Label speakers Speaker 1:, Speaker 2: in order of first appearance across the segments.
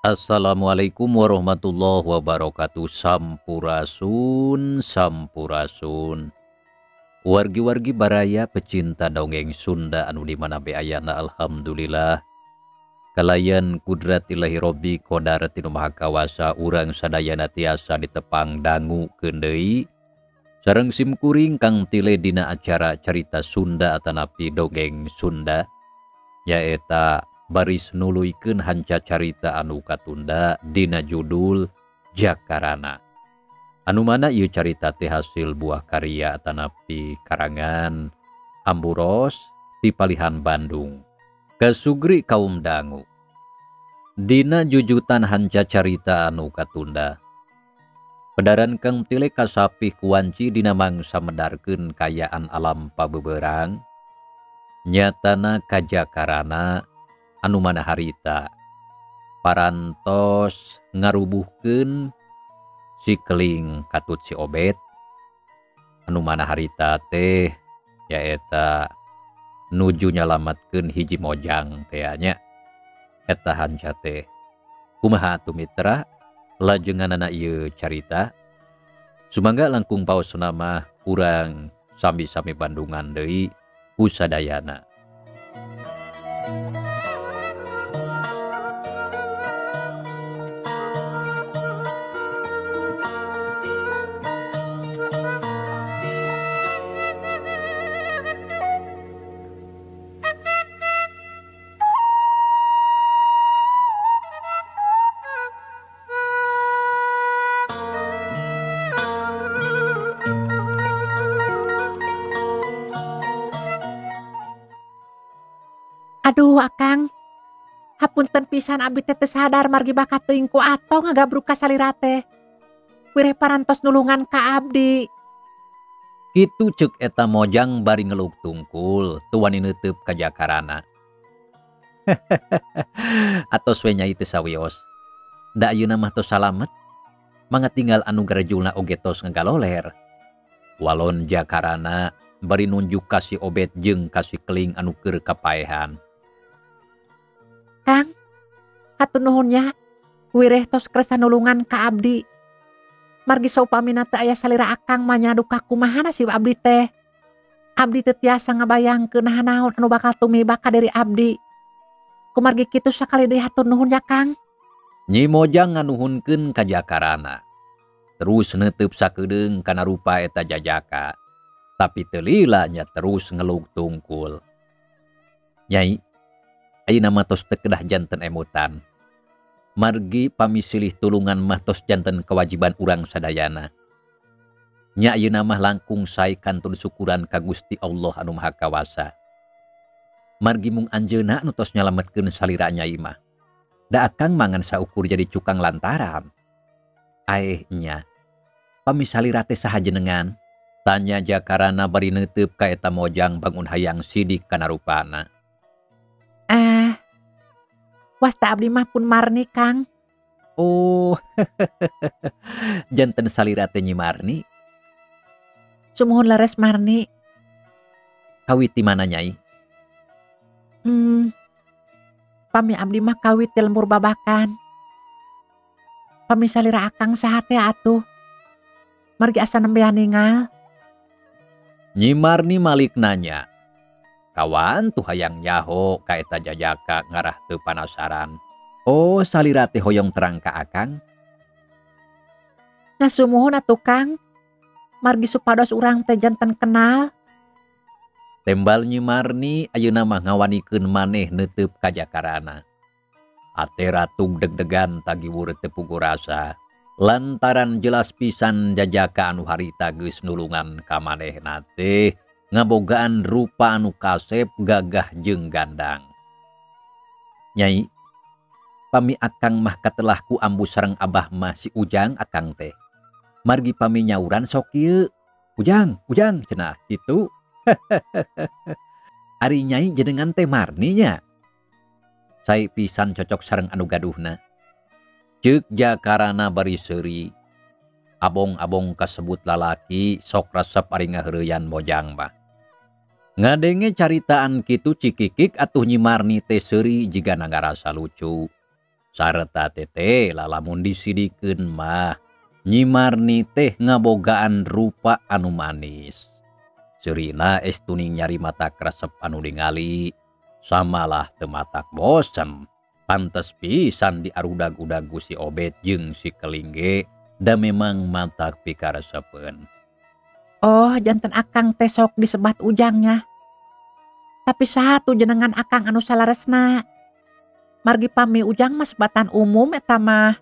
Speaker 1: Assalamualaikum warahmatullahi wabarakatuh. Sampurasun, sampurasun. Wargi-wargi baraya pecinta dongeng Sunda anu di mana be ayana alhamdulillah. Kalayan kudratillahi robbi qadarati nu maha kawasa urang sadayana tiasa ditepang dangu keun deui sareng simkuring kang tile dina acara carita Sunda atanapi dongeng Sunda. Yaeta baris nuluykeun hanca carita anu katunda dina judul Jakarana. Anu mana ieu carita teh hasil buah karya atanapi karangan Amburos ti Palihan Bandung. Kasugri kaum dangu. Dina jujutan hanca carita anu katunda. Pedaran kang tile kasapih kuanci dina mangsa medarkeun kayaan alam pabeberang. Nyatana ka Jakarana anu mana harita parantos ngarubuhkeun si keling katut si Obed anu mana harita teh yaeta nuju nyalametkeun hiji mojang teh nya eta hanca teh. Kumaha atuh mitra lajenganana ieu carita sumangga langkung paosna mah urang sami-sami Bandungan deui kusadayana.
Speaker 2: Aduh Akang, hapunten pisan abdi teh teu sadar margi bakat teuing ku Atong ngagabruk ka salira teh. Wireh parantos nulungan ka abdi.
Speaker 1: Kitu ceuk eta mojang bari ngeluk tungkul teu wani neuteub ka Jakarana. Atos we nyai teu sawios. Da ayeuna mah tos salamet, mangga tinggal anu garejulna oge tos ngagaloler. Walon Jakarana bari nunjuk ka si Obed jeung ka si keling anu keur kapaehan.
Speaker 2: Kang, hatur nuhun nya. Wireh tos kersa nulungan ka abdi. Margi saupamina teu aya salira Akang mah nya duka kumahana si abdi teh. Abdi teu tiasa ngabayangkeun naon anu bakal tumibak ka diri abdi. Kumargi kitu sakali deui hatur nuhun ya Kang.
Speaker 1: Nyi mojang nganuhunkeun ka Jakarana. Terus neuteub sakedeung kana rupa eta jajaka. Tapi teu lila nya terus ngeluk tungkul. Nyai, ayeuna mah tos teu kedah janten emutan. Margi pamisilih tulungan mah tos janten kewajiban urang sadayana. Nya ayeuna mah langkung sae kantun syukuran ka Gusti Allah anu Maha Kawasa. Margi mung anjeunna anu tos nyalametkeun salira nyai mah. Da Akang mangan saukur jadi cukang lantaran. Aeh nya, pamisalira teh saha jenengan? Tanya Jakarana bari neuteub ka eta mojang bangun hayang sidik kana rupana.
Speaker 2: Wasta abdi mah pun Marni Kang.
Speaker 1: Oh, janten salira teh Nyi Marni.
Speaker 2: Sumuhun leres Marni.
Speaker 1: Kawit ti mana nyai?
Speaker 2: Pami abdi mah kawit ti lembur babakan. Pami salira Akang saha teh atuh. Margi asa nembean ningal.
Speaker 1: Nyi Marni malik nanya. Kawan tuh hayang nyaho ka eta jajaka ngarah teu panasaran. Oh, salira teh hoyong terang ka Akang.
Speaker 2: Nah sumuhun atuh Kang. Margi supados urang teh janten kenal.
Speaker 1: Tembal Nyi Marni ayeuna mah ngawanikeun maneh neuteub ka Jakarana. Ate ratug deg-degan tagiwur teu puguh rasa. Lantaran jelas pisan jajaka anu harita geus nulungan ka manehna teh ngabogaan rupa anu kasep gagah jeung gandang. Nyai, pami Akang mah katelah ku ambu sareng Abah mah si Ujang Akang teh. Margi pami nyauran sok kieu. Ujang cenah kitu. Ari nyai jenengan teh Marni nya. Sae pisan cocok sareng anu gaduhna. Ceuk Jakarana bari seuri. Abong-abong kasebut lalaki sok resep ari ngaheureuyan mojang mah. Ngadenge caritaan kitu cikikik atuh Nyi Marni teh seuri jiga ngarasa lucu. sarta tete lalamun disidikeun mah Nyi Marni teh ngabogaan rupa anu manis. Seurina estuning nyari mata kresep anu ningali, samalah teu matak bosen. Pantes pisan diarudag-udag ku si Obed jeung si Keling ge, da memang matak pikaresepeun.
Speaker 2: Oh, janten akang teh sok disebat ujangnya. Tapi satu jenengan akang anu salaresna. Margi pami ujang mah sebatan umum eta mah.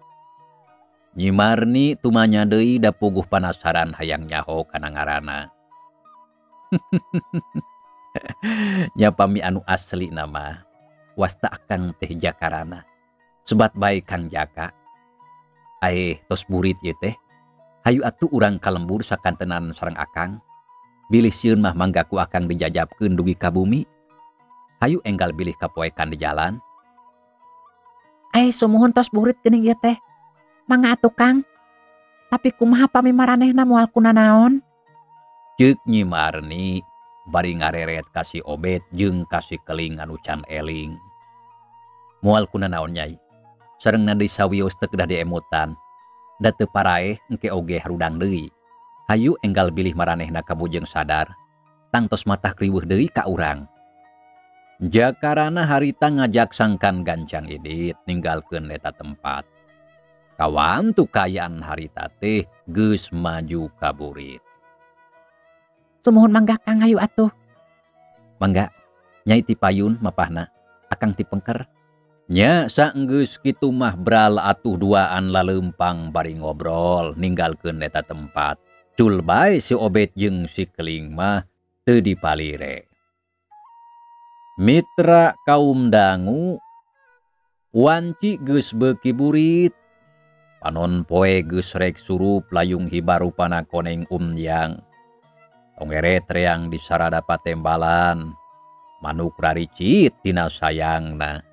Speaker 1: Nyi Marni tumanya deui da puguh panasaran hayang nyaho kana ngaranna. Nya pami anu asli nama wasta akang teh Jakarana. Sebat bae Kang Jaka. Tos burit ieu teh. Hayu atuh urang kalembur sakantenan sareng akang. Bilih sieun mah mangga ku akang dijajabkeun dugi ka bumi. Hayu enggal bilih kapoekan di jalan.
Speaker 2: Sumuhun tos burit geuning ieu teh. Mangga atuh Kang. Tapi kumaha pami maranehna moal kunanaon?
Speaker 1: Ceuk Nyi Marni bari ngareret ka si Obed jeung ka si Keling anu can eling. Moal kunanaon Nyai? Sarengna deui sawios teu kedah diemutan. Da teu paraeh engke oge harudang deui. Hayu enggal bilih maranehna kabujeng sadar. Tangtos matah kriweuh deui ka urang. Jakarana harita ngajak sangkan gancang idit ninggalkeun eta tempat. Kawan tu kayaan harita teh geus maju ka burit.
Speaker 2: Sumuhun mangga Kang hayu atuh.
Speaker 1: Mangga, Nyai ti payun mapahna, akang ti pengker. Nya saenggeus kitu mah bral atuh duaan laleumpang bari ngobrol ninggalkeun eta tempat. Cul bae si Obed jeung si Keling mah teu dipalire. Mitra kaum dangu wanci geus beuki burit. Panon poe geus rek surup layung hibarupana koneng umyang. Tongeret reang di sarada patembalan. Manuk raricit tina sayangna.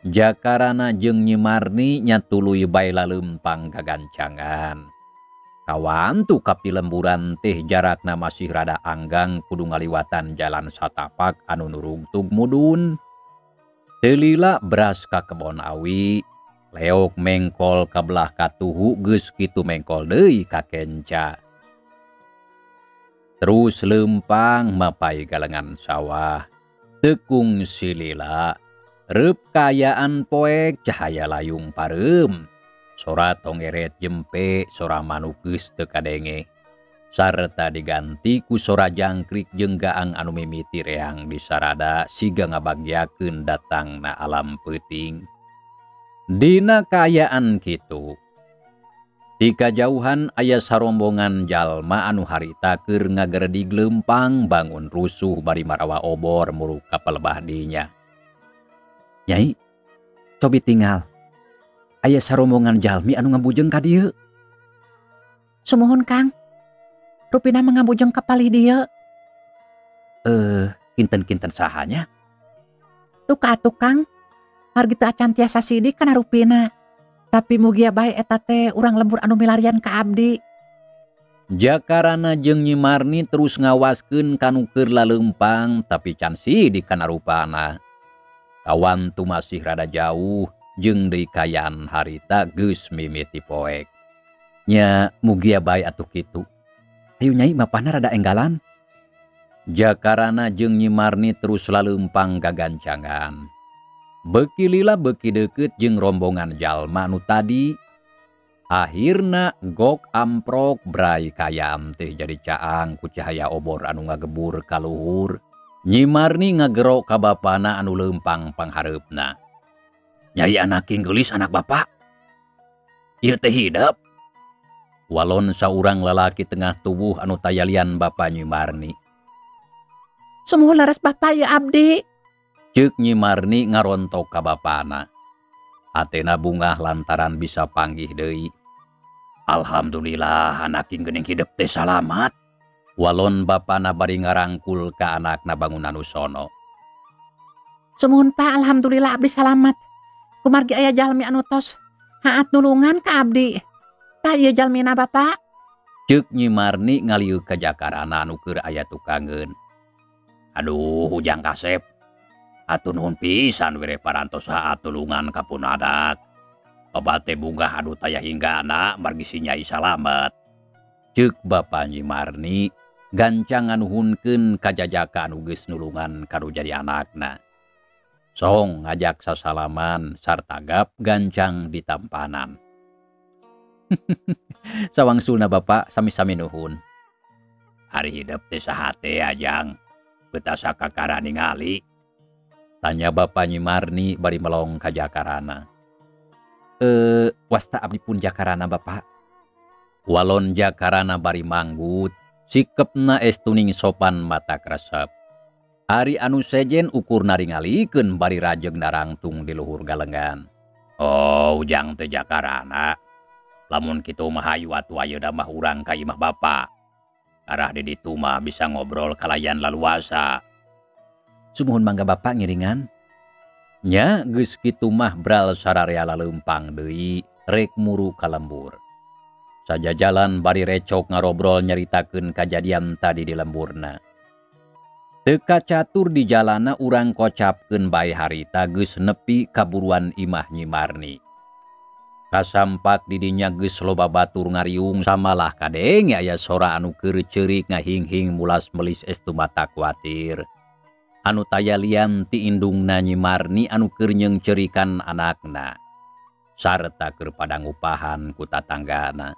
Speaker 1: Jakarana jeung Nyi Marni nyatuluy bae laleumpang gagancangan. Kawan tu kapilemburan teh jarakna masih rada anggang kudu ngaliwatan jalan satapak anu nurugtug mudun. Teu lila beras ka kebon awi. Leok mengkol ka belah katuhu geus kitu mengkol deui ka kenca. Terus leumpang mapai galengan sawah. Tekung silila. Reup kayaan poek cahaya layung pareum. Sora tongeret jempe sora manuk geus teu kadenge. Sarta diganti ku sora jangkrik jeung gaang anu mimiti reang di sarada siga ngabagyakeun datangna alam peuting. Dina kaayaan kitu. Di kajauhan aya sarombongan jalma anu harita keur ngageredig leumpang bangun rusuh bari marawa obor muruk ka pelebah dinya. Nyai, cobi tinggal. Aya sarombongan jalmi anu ngabujeng ka dieu.
Speaker 2: Sumuhun Kang. Rupina mangabujeng ka palih dieu.
Speaker 1: Kinten-kinten sahanya?
Speaker 2: Tuh atuh Kang. Margi teu acan tiasa sidik kana rupina. Tapi mugia bae eta teh urang lembur anu milarian ka abdi.
Speaker 1: Jakarana jeung Nyi Marni terus ngawaskeun kanu keur laleumpang tapi can sidik kana rupana. Kawan tu masih rada jauh jeung deui kayaan harita geus mimiti poek. Nya mugia bae atuh kitu. Hayu Nyai mapahna rada enggalan. Jakarana jeung Nyi Marni terus laleumpang gagancangan. Beuki lila beuki deukeut jeung rombongan jalma nu tadi. Akhirna gok amprok brai kayam teh jadi caang ku cahaya obor anu ngagebur ka luhur. Nyi Marni ngagero ka bapana anu leumpang panghareupna. Nyai anak gelis anak bapak. Ieu teh hidep. Walon saurang lalaki tengah tubuh anu tayalian bapa Nyi Marni.
Speaker 2: Sumuhun laras bapak ya abdi.
Speaker 1: Ceuk Nyi Marni ngarontok ka bapana. Atena bungah lantaran bisa panggih deui. Alhamdulillah anak geuning hidup teh salamat. Walon bapana bari ngarangkul ka anakna bangunan usono.
Speaker 2: Sumuhun Pak, alhamdulillah abdi salamat. Kumargi aya jalmi anu tos haat nulungan ka abdi. Tah ieu jalmina Bapak.
Speaker 1: Ceuk Nyi Marni ngalieu ka Jakarana anu keur aya tukangeun. Aduh Ujang Kasep. Atuh nuhun pisan we parantos haat tulungan ka Punadak. Abate bunga anu taya hingga anak margi si Nyai salamet. Ceuk Bapa Nyi Marni gancang nganuhunkeun kajajaka anu geus nulungan kanu jadi anakna. Song ngajak sasalaman sarta gap gancang ditampanan. Sawangsulna Bapak sami-sami nuhun. Hari hidup teh saha teh Ajang? Beutasa kakara ningali. Tanya Bapa Nyi Marni bari melong ka Jakarana. Wasta abdi pun Jakarana Bapak. Walon Jakarana bari manggut, sikepna estuning sopan mata kresep. Ari anu sejen ukur naringalikeun bari rajeg narangtung di luhur galengan. Oh, ujang teh Jakarana. Lamun kitu mah hayu atuh ayeuna mah urang ka imah Bapa. Arah di ditu mah bisa ngobrol kalayan laluasa. Sumuhun mangga Bapak ngiringan. Nya geus kitu mah bral sararea laleumpang deui rek muru ka lembur. Sajajalan bari recok ngarobrol nyaritakeun kajadian tadi di lemburna. Teu kacatur di jalana urang kocapkeun bae harita geus nepi kaburuan imah Nyi Marni. Kasampak di dinya geus loba batur ngariung samalah kadenge aya sora anu keur ceurik ngahing-hing mulas melis estu mata kuatir. Anu taya lian ti indungna Nyi Marni anu keur nyeungceurikan anakna. Sarta keur pada ngupahan ku tatanggana.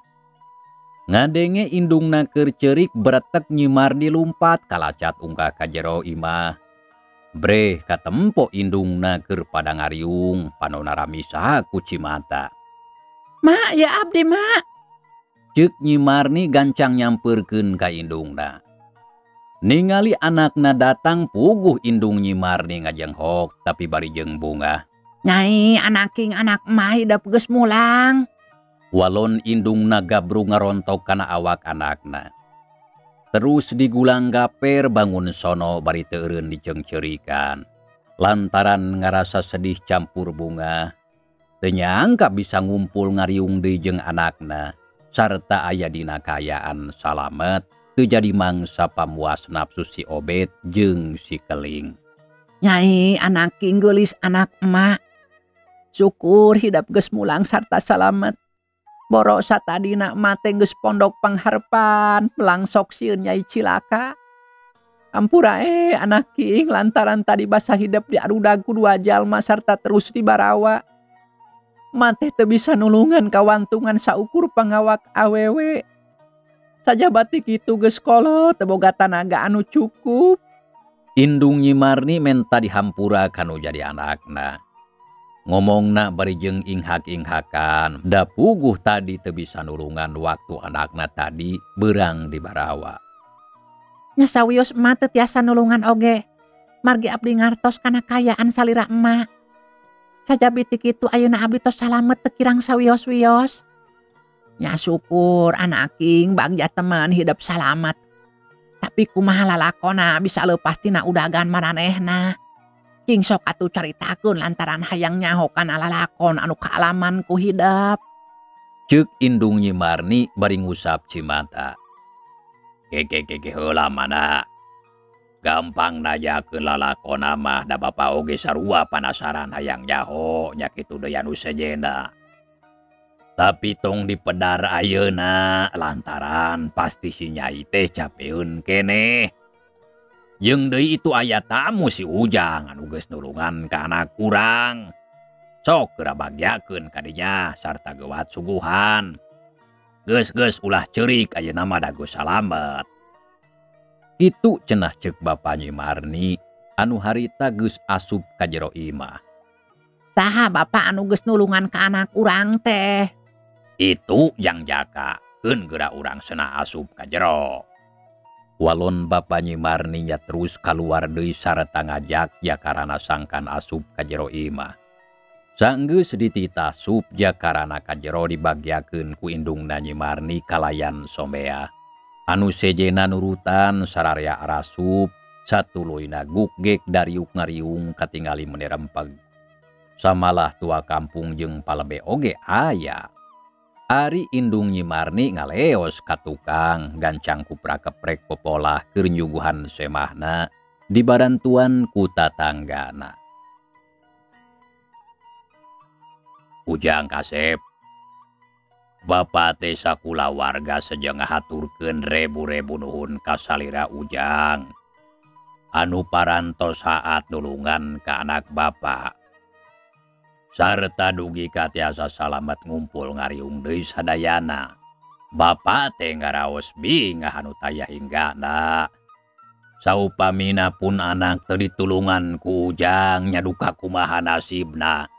Speaker 1: Ngadenge indungna keur ceurik bretek Nyi Marni lumpat kalacat ungkah ka jero imah. Breh katempo indungna keur pada ngariung panonna rami saha ku Cimata.
Speaker 2: Mak, ya abdi mak.
Speaker 1: Ceuk Nyi Marni gancang nyampeurkeun ka indungna. Ningali anakna datang puguh indung Nyi Marni ngajenghok tapi bari jeung bunga.
Speaker 2: Nyai, anaking anak mah hidup geus mulang.
Speaker 1: Walon indungna gabru ngarontok kana awak anakna. Terus digulang gaper bangun sono bari teu eureun diceungceurikan. Lantaran ngarasa sedih campur bunga. Teu nyangka bisa ngumpul ngariung deui jeung anakna sarta aya dina kaayaan salamet teu jadi mangsa pamuas nafsu si Obed jeung si Keling.
Speaker 2: Nyai, anaking geulis anak emak. Syukur hidup geus mulang sarta salamet. Boro satadina emak teh geus pondok pangharpan melangsok sieun Nyai cilaka. Ampura anaking lantaran tadi basa hidup diarudag ku dua jalma sarta terus dibarawa. Emak teh teu bisa nulungan kawantungan saukur pangawak awewe. Sajabati kitu geus kolot teu boga tanaga anu cukup.
Speaker 1: Indung Nyi Marni menta dihampura kanu jadi anakna. Ngomongna bari jeung inghak-inghakan, da puguh tadi teu bisa nulungan waktu anakna tadi beurang di barawa.
Speaker 2: Nya sawios emak teu tiasa nulungan oge. Margi abdi ngartos kana kayaan salira emak. Sajabiti kitu ayeuna abdi tos salamet teu kirang sawios-wios. Nya syukur anaking bagja teman hidup salamet. Tapi kumaha lalakona bisa leupas tina udagan maranehna. Cing sok atuh caritakeun lantaran hayang nyaho kana lalakon anu kaalaman ku hidup.
Speaker 1: Ceuk indung Nyi Marni bari ngusap Cimata. Keke heula mana. Gampang najakeun lalakona mah da Bapa oge sarua panasaran hayang nyaho nya kitu deui anu sejena. Tapi tong dipedar ayeuna lantaran pasti si Nyai teh capeun keneh. Jeung deui itu aya tamu si Ujang anu geus nulungan ka anak urang. Sok geura bagyakeun ka dinya sarta geuwat suguhan. Geus ulah ceurik ayeuna mah dagu salamet. Kitu cenah ceuk Bapa Nyi Marni anu harita geus asup ka jero imah.
Speaker 2: Saha Bapak anu geus nulungan ka anak urang teh?
Speaker 1: Itu Jang Jaka, keun geura urang seunah asup ka jero. Walon Bapa Nyi Marni nya terus kaluar deui sarta ngajak Jakarana sangkan asup ka jero imah. Saenggeus dititah sup Jakarana ka jero dibagyakeun ku indungna Nyi Marni kalayan sombea. Anu sejena nurutan sararea arasup, satuluyna gukgek dariuk ngariung katingali meni rempeg. Samalah tua kampung jeung palebe oge aya. Ari indung Nyi Marni ngaleos ka tukang gancang kuprak-keprek popolah keur nyuguhan semahna dibarantuan ku tatanggana. Ujang Kasep, Bapak teh sakula warga sejeng ngahaturkeun rebu-rebu nuhun ka salira Ujang anu parantos saat nulungan ka anak Bapak. Sarta dugi ka tiasa salamet ngumpul ngariung deui sadayana. Bapak teh ngaraos bingah anu taya hinggana. Saupamina pun anak teu ditulungan ku Ujang nya duka kumaha nasibna.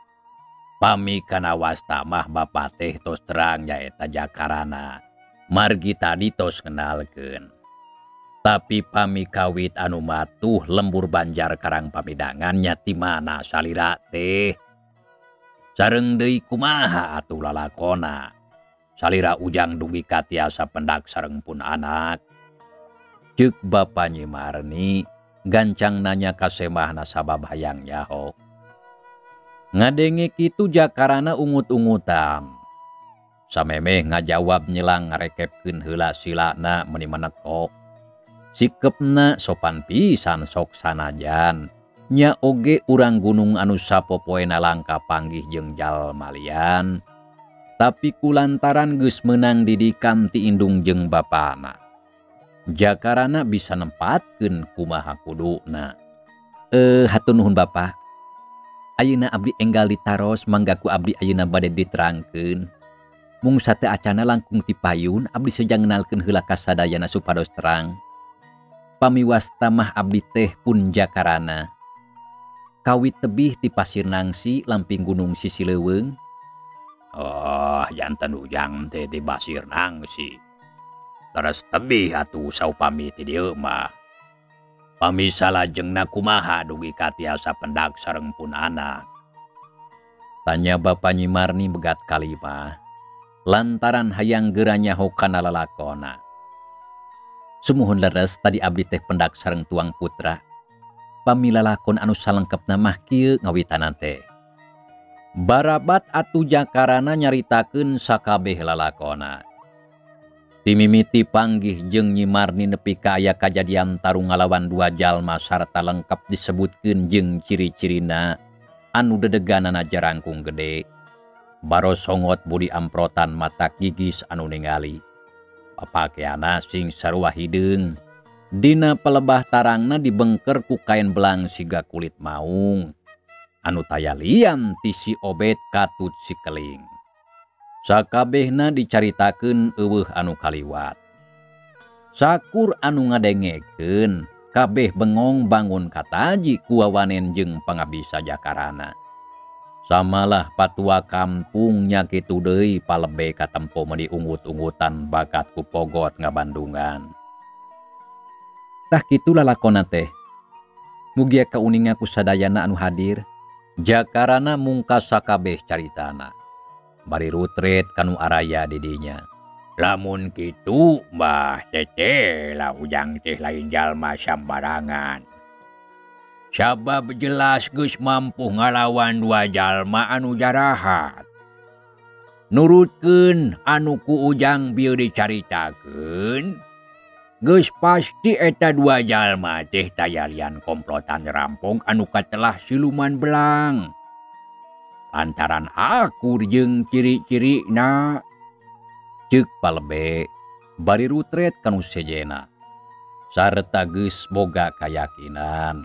Speaker 1: Pami kana wasta mah Bapak teh tos terang nyaeta jakarana. Margi tadi tos kenalkeun. Tapi pami kawit anu matuh lembur Banjar Karang Pamidangan nya ti mana salira teh. Sareng deui kumaha atuh lalakona. Salira Ujang dugi ka tiasa pendak sareng pun anak. Ceuk Bapa Nyi Marni gancang nanya ka semahna sabab hayang nyaho. Ngadenge kitu jakarana ungut-ungutan. Samemeh ngajawab nyelang ngarekepkeun heula silana meuni maneko. Sikepna sopan pisan sok sanajan. Nya oge urang gunung anu sapopoena langka panggih jeung jalma lian. Tapi kulantaran geus meunang didikan ti indung jeung bapana. Jakarana bisa nempatkeun kumaha kuduna. Hatur nuhun Bapa. Ayeuna abdi enggal ditaros mangga ku abdi ayeuna bade diterangkeun. Mung sateu acana langkung ti payun abdi sejang ngenalkeun heula ka sadayana supados terang. Pamiwasta mah abdi teh pun jakarana. Kawit tebih ti Pasir Nangsi lamping Gunung Sisileuweung. Oh, janten Ujang teh di Pasir Nangsi. Terus tebih atuh saupami ti dieu mah. Pami salajengna kumaha dugi ka tiasa pendak sareng pun anak. Tanya Bapa Nyi Marni begat kalimah. Lantaran hayang geura nyaho kana lalakona. Sumuhun leres tadi abdi teh pendak sareng tuang putra. Pamilalakon anu salengkepna mah kieu ngawitanan teh. Barabat atuh jakarana nyaritakeun sakabeh lalakona. Timimiti panggih jeung Nyi Marni nepi ka aya kajadian tarung ngalawan dua jalma sarta lengkap disebutkeun jeung ciri-cirina anu dedeganana jarangkung gede. Barosongot budi amprotan mata gigis anu ningali. Papakeana sing sarua hideung. Dina pelebah tarangna dibengker ku kain belang siga kulit maung. Anu taya lian ti si Obed katut si Keling. Sakabehna dicaritakeun eueuh anu kaliwat. Sakur anu ngadengekeun kabeh bengong bangun kataji ku wawanen jeung pangabisa jakarana. Samalah patua kampung nya kitu deui palebe katempo meuni ungut-ungutan bakat ku pogot ngabandungan. Tah kitu lalakonna teh. Mugia kauninga ku sadayana anu hadir. Jakarana mungkas sakabeh caritana. Bari rutret kanu araya didinya. Lamun kitu Mbah Cece lah Ujang teh lain jalma sambarangan. Sabab jelas geus mampu ngalawan dua jalma anu jarahat. Nurutkeun anu ku Ujang bieu dicaritakeun, geus pasti eta dua jalma teh tayarian komplotan rampong anu katelah siluman belang. Lantaran akur jeung ciri-cirina. Ceuk palebe bari rutret kanu sejena. Sarta geus boga kayakinan.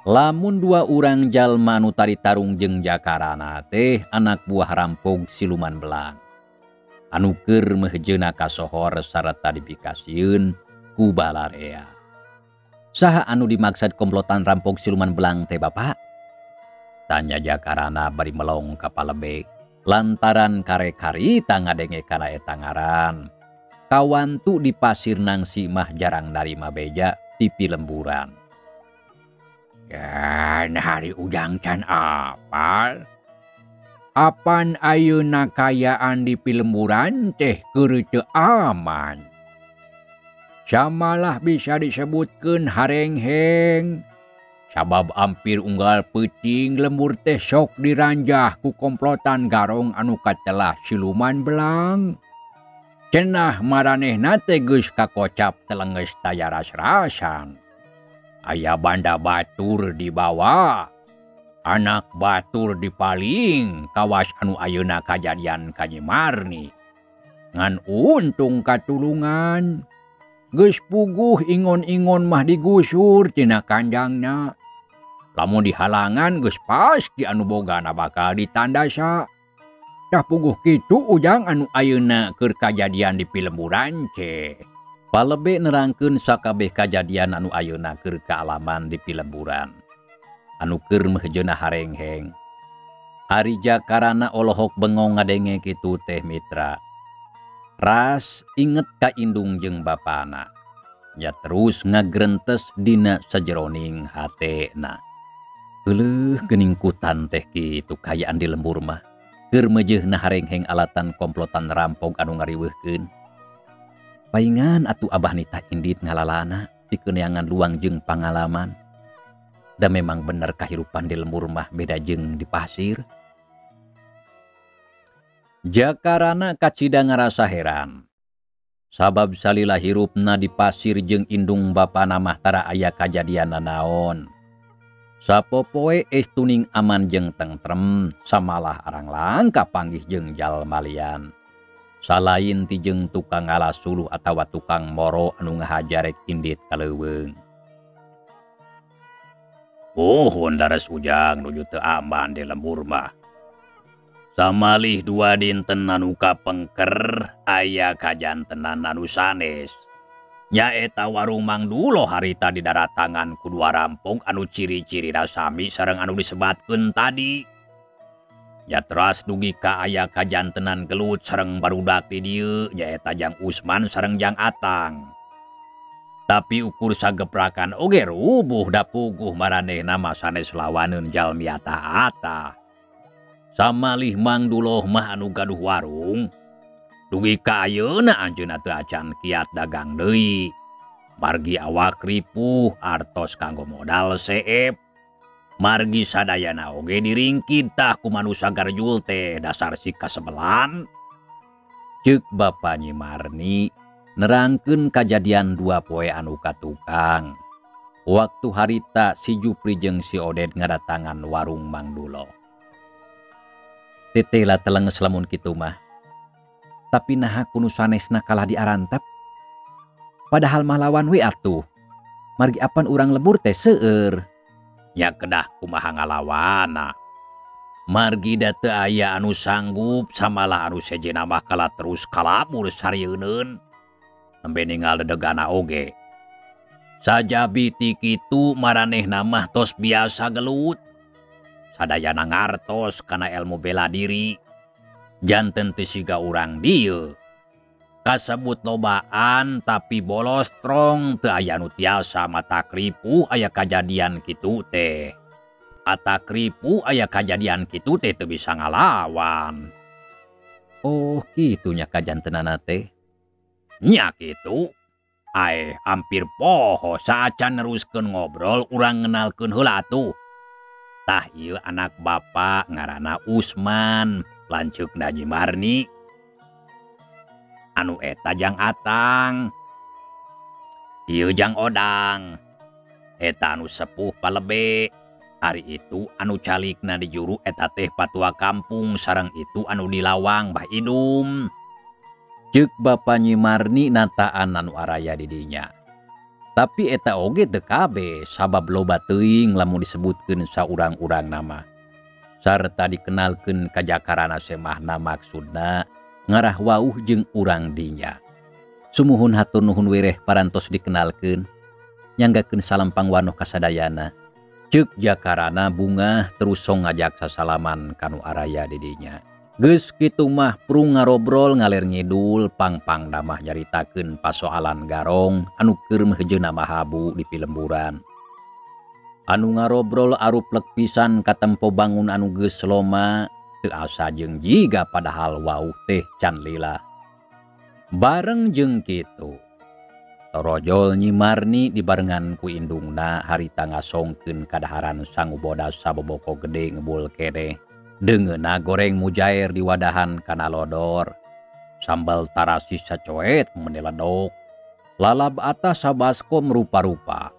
Speaker 1: Lamun dua urang jalma anu tari tarung jeung jakarana teh anak buah rampong siluman belang. Anu keur mehjeuna kasohor sarta dipikasieun ku balarea. Saha anu dimaksud komplotan rampong siluman belang teh Bapak? Tanya jakarana bari melong ka palebe. Lantaran karek-karita ngadenge kana eta ngaran. Kawantu di Pasir Nangsi mah jarang narima beja tipi lemburan. Kan hari Ujang can apal. Apan ayeuna kayaan di pilemburan teh keur teu aman. Samalah bisa disebutkeun harengheng. Sabab ampir unggal peuting lembur teh sok diranjah ku komplotan garong anu katelah siluman belang. Cenah maranehna teh geus kakocap telenges taya ras-rasan. Aya banda batur di bawah.
Speaker 3: Anak batur dipaling kawas anu ayeuna kajadian ka Nyi Marni. Ngan untung katulungan. Geus puguh ingon-ingon mah digusur tina kandangna. Lamun dihalangan geus pasti anu bogana bakal ditandasa. Tah puguh kitu ujang anu ayeuna keur kajadian di Pilemburan ce.
Speaker 1: Palebe nerangkeun sakabeh kajadian anu ayeuna keur kaalaman di Pilemburan. Anu keur meujeunna harengheng. Ari Jakarana olohok bengong ngadenge kitu teh mitra. Ras inget ka indung jeung bapana. Ya terus ngagrentes dina sajeroning hatena. Heuleuh geningkutan teh kitu kayaan di lembur mah. Keur meujeunna harengheng alatan komplotan rampog anu ngariweuhkeun. Paingan atuh Abah Nita Indit ngalalana pikeun neangan luang jeung pangalaman. Da memang bener kahirupan di lembur mah beda jeung di pasir. Jakarana kacida ngarasa heran. Sabab salila hirupna di pasir jeung indung bapana mah tara aya kajadian naon. Sapopoe estuning aman jeung tentrem, samalah arang langka panggih jeung jalma lian. Salain ti jeung tukang ngalas suluh atawa tukang moro anu ngahajarek Indit kaleuweung.
Speaker 3: Pohon daras ujang nuju teu aman di lembur mah. Samalih dua dinten anu kapengker aya kajantenan anu sanes. Nyaeta warung Mang Dulo harita didaratangan ku dua rampong anu ciri-ciri sami sareng anu disebatkeun tadi. Ya teras dugi ka aya kajantenan gelut sareng barudak di dieu nyaeta Jang Usman sareng Jang Atang. Tapi ukur sageprakan oge rubuh da puguh maranehna mah sanes lawaneun jalmi ata-ata. Samalih Mang Duloh mah anu gaduh warung. Dugi ka ayeuna anjeunna teu acan kiat dagang deui. Margi awak ripuh artos kanggo modal seep. Margi sadayana oge diringkid tah ku manusa garjul teh dasar si kasebelan.
Speaker 1: Ceuk Bapa Nyi Marni nerangkeun kajadian dua poe anu katukang. Waktu harita si Jupri jeung si Oded ngadatangan warung Mang Dulo. Tetela telenges lamun kitu mah. Tapi naha kunu sanesna kalah diarantep. Padahal mah lawan we atuh. Margi apan urang lembur teh seueur.
Speaker 3: Nya kedah kumaha ngalawana. Margi da teu aya anu sanggup samalah anu sejenna mah kala terus kalabur sarieun. Nembe ningal dedegana oge. Sajabi ti kitu maranehna mah tos biasa gelut. Sadayana ngartos kana ilmu bela diri. Janten teu siga urang dieu. Kasebut lobaan tapi bolos strong teu aya nu tiasa mata kripu aya kajadian kitu teh. Mata kripu aya kajadian kitu teh teu bisa ngalawan.
Speaker 1: Oh kitu nya kajantenana teh.
Speaker 3: Nya kitu. Hampir poho saacan neruskeun ngobrol urang ngenalkeun heula atuh. Tah ieu anak bapa ngaranna Usman, lanceukna Nyi Marni. Anu eta Jang Atang. Ieu Jang Odang. Eta anu sepuh palebe. Ari itu anu calikna di juru eta teh patua kampung sareng itu anu dilawang Mbah Idum.
Speaker 1: Ceuk Bapa Nyi Marni nataan anu araya di dinya. Tapi eta oge teu kabeh sabab loba teuing lamun disebutkeun saurang-urang nama. Sarta dikenalkeun ka Jakarana semahna maksudna ngarah wauh jeung urang dinya. Sumuhun hatur nuhun wireh parantos dikenalkeun. Nyanggakeun salam pangwanoh ka sadayana. Ceuk Jakarana bungah terus song ngajak sasalaman kanu araya di dinya. Geus kitu mah prung ngarobrol ngaler ngidul pang-pang damah nyaritakeun pasoalan garong anu keur meujeunna mah habu di Pilemburan. Anu ngarobrol aruplek pisan katempo bangun anu geus loma teu asa jeung jiga padahal wauh teh can lila. Bareng jeung kitu torojol Nyi Marni dibarengan ku indungna harita ngasongkeun kadaharan sanguboda saboboko gede ngebul keneh. Deungeunna goreng mujair di wadahan kana lodor. Sambal tarasi sacoet meneledok. Lalab atas sabaskom rupa-rupa.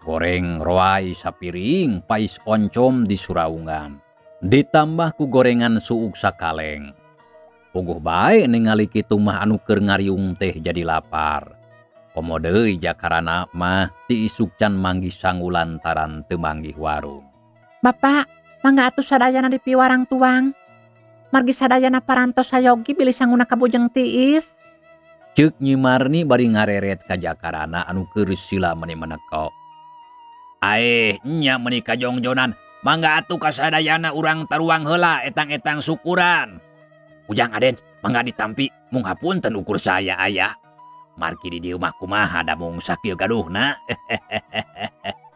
Speaker 1: goreng roai sapiring pais oncom di suraungan. Ditambah ku gorengan suuk sakaleng. Puguh bae ningali kitu mah anu keur ngariung teh jadi lapar. Komo deui jakarana mah ti isuk can manggih sangu lantaran teu manggih warung.
Speaker 2: Bapak, mangga atuh sadayana di piwarang tuang. Margi sadayana parantos sayogi bilih sanguna ka Bujeng Tiis.
Speaker 1: Ceuk Nyi Marni bari ngareret ka jakarana anu keur sila meuni meneko.
Speaker 3: Aeh nya meuni kajongjonan, mangga atuh kasadayana urang taruang heula etang-etang syukuran. Ujang Aden, mangga ditampi mung hapunten ukur saya aya. Margi di dieu mah kumaha da mung sakieu gaduhna.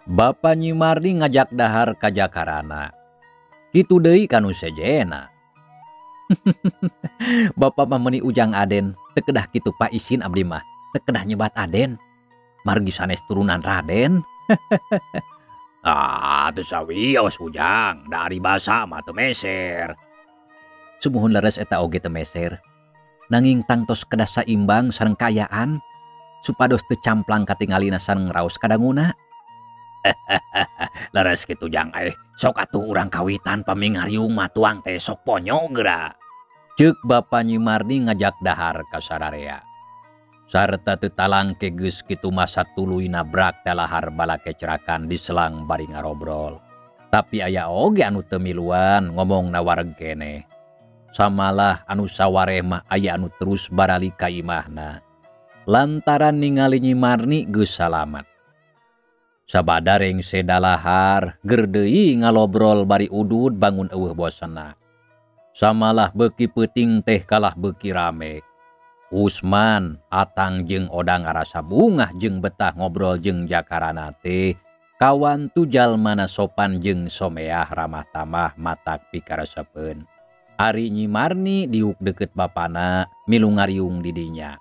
Speaker 1: Bapa Nyi Marni ngajak dahar ka jakarana. Kitu deui kanu sejena. Bapa mah meuni Ujang Aden, teu kedah kitu Pak Isin abdi mah, teu kedah nyebat Aden. Margi sanes turunan Raden.
Speaker 3: Teu sawios Ujang, dari basa mah teu meser.
Speaker 1: Sumuhun leres eta oge teu meser. Nanging tangtos kedah saimbang sareng kayaan, supados teu camplang katingalina sareng raos kadanguna.
Speaker 3: Leres kitu Jang, sok atuh urang kawitan pamingariung mah tuang teh sok ponyo geura.
Speaker 1: Ceuk Bapa Nyi Marni ngajak dahar ka sararea. Sarta teu talangke geus kitu masa tuluy nabrak dalahar bala kecerakan diselang bari ngarobrol. Tapi aya oge anu teu miluan ngomongna wareg keneh. Samalah anu sawareh mah aya anu terus barali ka imahna. Lantaran ningali Nyi Marni geus salamet. Sabadareng sedalahar ger deui ngalobrol bari udud bangun eueuh bosenna. Samalah beuki peuting teh kalah beuki rame. Usman, Atang jeung Odang ngarasa bungah jeung betah ngobrol jeung jakarana teh. Kawan tu jalmana sopan jeung someah ramah tamah matak pikaresepeun. Ari Nyi Marni diuk deukeut bapana milu ngariung di dinya.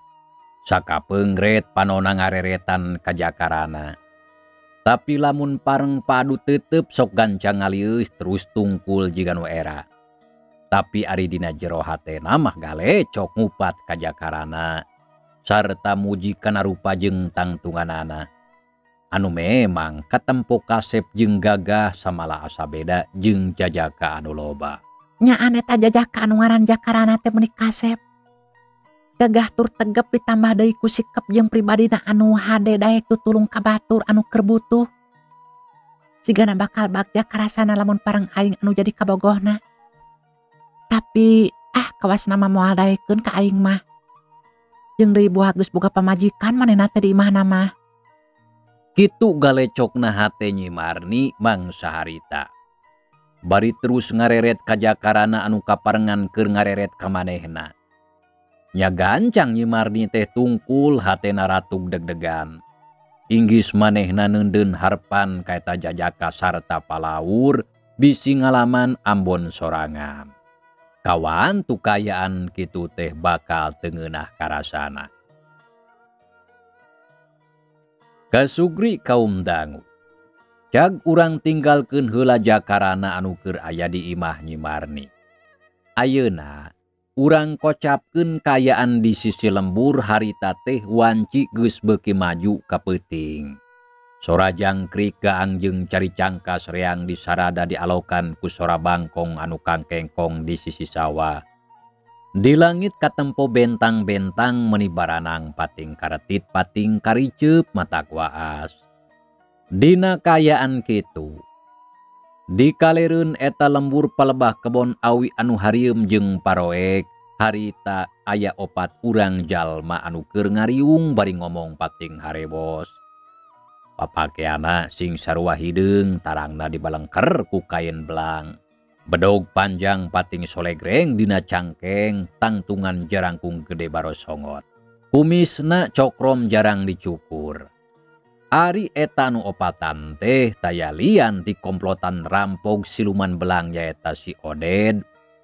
Speaker 1: Sakapeung ret panona ngareretan ka jakarana. Tapi lamun pareng padu teuteup sok gancang ngalieus terus tungkul jiga nu era. Tapi ari dina jero hatena mah galecok ngupat ka jakarana sarta muji kana rupa jeung tangtunganana. Anu memang katempo kasep jeung gagah samala asa beda jeung jajaka anu loba.
Speaker 2: Nyaan eta jajaka anu ngaran jakarana teh meuni kasep. Gagah tur tegep ditambah deui ku sikep jeung pribadina anu hade daek tutulung ka batur anu keur butuh. Sigana bakal bagja karasana lamun pareng aing anu jadi kabogohna. Tapi kawasna mah moal daekeun ka aing mah. Jeung deui buah geus boga pamajikan manehna teh di imahna mah.
Speaker 1: Kitu galecokna hate Nyi Marni mangsa harita. Bari terus ngareret ka jakarana anu kaparengan keur ngareret ka manehna. Nya gancang Nyi Marni teh tungkul hatena ratug deg-degan. Inggis manehna neundeun harpan kaeta jajaka sarta palaur bisi ngalaman Ambon sorangan. Kawan tu kayaan kitu teh bakal teu ngeunah karasana. Kasugri kaum dangu. Jag urang tinggalkeun heula jakarana anu keur aya di imah Nyi Marni. Ayeuna urang kocapkeun kayaan di sisi lembur harita teh wanci geus beuki maju ka peuting. Sora jangkrik gaang jeung cari cangkas reang disarada dialokan ku sora bangkong anu kangkengkong di sisi sawah. Di langit katempo bentang-bentang meuni baranang pating karetit pating kariceup matak waas. Dina kayaan kitu dikalereun eta lembur palebah kebon awi anu harieum jeung paroek harita aya 4 urang jalma anu keur ngariung bari ngomong pating harebos. Papakeana sing sarua hideung tarangna dibalengker ku kain belang. Bedog panjang pating solegreng dina cangkeng tangtungan jarangkung gede barosongot. Kumisna cokrom jarang dicukur. Ari eta nu opatan teh tayalian ti komplotan rampog siluman belang nyaeta si Oded,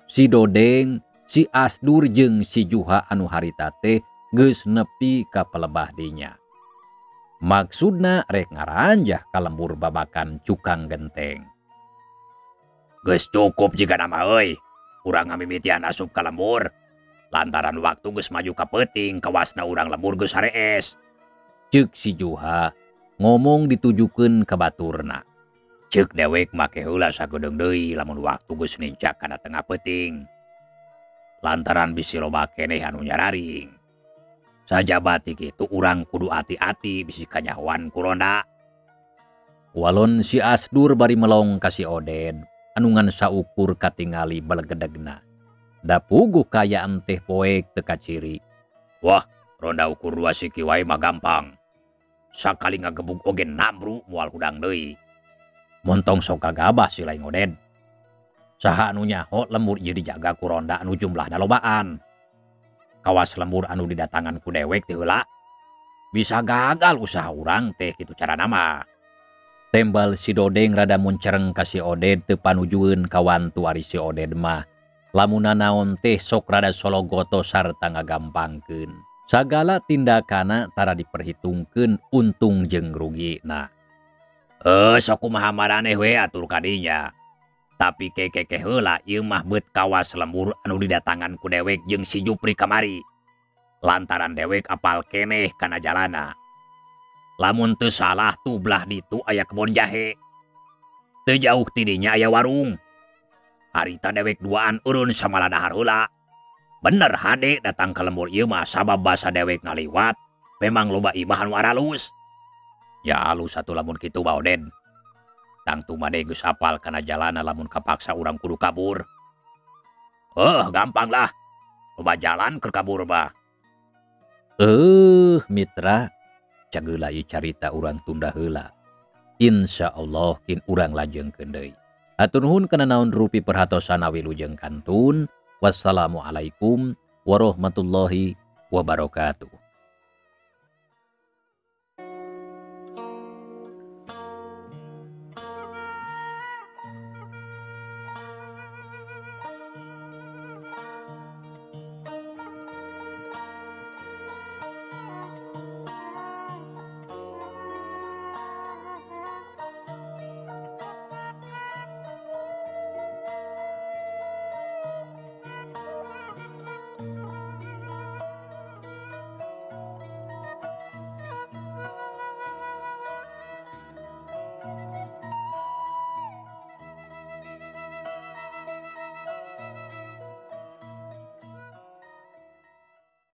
Speaker 1: si Dodeng, si Asdur jeung si Juha anu harita teh geus nepi ka pelebah dinya. Maksudna rek ngaranjah ka lembur babakan cukang genteng.
Speaker 3: Geus cukup jika nama euy. Urang ngamimitian asup ka lembur. Lantaran waktu geus maju ka peuting kawasna urang lembur geus harees.
Speaker 1: Ceuk si Juha. ngomong ditujukeun ka baturna.
Speaker 3: Ceuk dewek make heula sagedeung deui lamun waktu geus nincak kana tengah peuting. Lantaran bisi loba keneh anu nyararing. Sajabati kitu urang kudu hati-hati bisi kanyahoan ku ronda.
Speaker 1: Walon si Asdur bari melong ka si Oded, anu ngan saukur katingali balegedegna. Da puguh kayaan teh poek teu kaciri.
Speaker 3: Wah, ronda ukur 2 siki wae mah gampang. Sakali ngagebug oge nabru moal hudang deui.
Speaker 1: Montong sok kagabah si laing Oded. Saha anu nyaho lembur ieu dijaga ku ronda anu jumlahna lobaan. Kawas lembur anu didatangan ku dewek teh heula. Bisa gagal usaha urang teh kitu carana mah. Tembal si Dodeng rada muncereng ka si Oded teu panujueun kawantu ari si Oded mah. Lamunna naon teh sok rada sologoto sarta ngagampangkeun. Sagala tindakana tara diperhitungkeun untung jeung rugina.
Speaker 3: Sok kumaha maraneh we atur kadinya. Tapi keke heula ieu mah beut kawas lembur anu didatangan ku dewek jeung si Jupri kamari. Lantaran dewek apal keneh kana jalana. Lamun teu salah tuh belah ditu aya kebon jahe. Teu jauh ti dinya aya warung. Harita dewek duaan urun samaladahar heula. Bener hade datang ka lembur ieu mah sabab basa dewek ngaliwat memang loba imah anu aralus. Ya alus atuh lamun kitu Ba Oded. Tangtu made geus apal kana jalana lamun kapaksa urang kudu kabur. Gampang lah. Loba jalan keur kabur mah.
Speaker 1: Mitra, cageula ieu carita urang tunda heula. Insyaallah kin urang lajengkeun deui. Hatur nuhun kana naon rupi perhatosan wilujeng kantun. Wassalamualaikum warahmatullahi wabarakatuh.